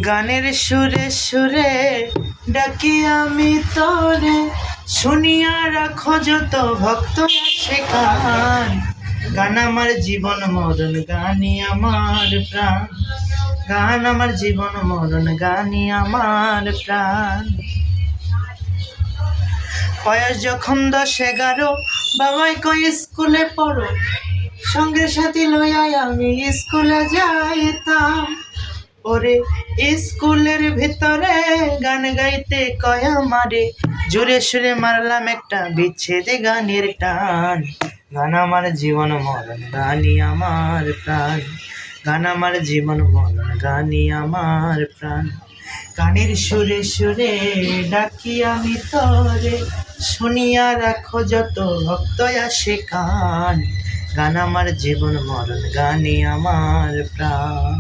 গানের সুরে সুরে ডাকি আমি তোরে, শুনিয়া রাখো যত ভক্ত আসে কান। গান আমার জীবন মরণ, গানই আমার প্রাণ। গান আমার জীবন মরণ, গানই আমার প্রাণ। বয়স যখন 10-11, বাবাই কই স্কুলে পড়ো, সঙ্গে সাথী লইয়া আমি স্কুলে যাইতাম। ওরে স্কুলের ভিতরে গান গাইতে কয় আমারে, জোরে সুরে মারলাম একটা বিচ্ছেদে গানের টান। গান আমার জীবন মরণ, গানই আমার প্রাণ। গান আমার জীবন মরণ, গানই আমার প্রাণ। গানের সুরে সুরে ডাকি আমি তোরে, শুনিয়া রাখো যত ভক্ত আসে কান। গান আমার জীবন মরণ, গানই আমার প্রাণ।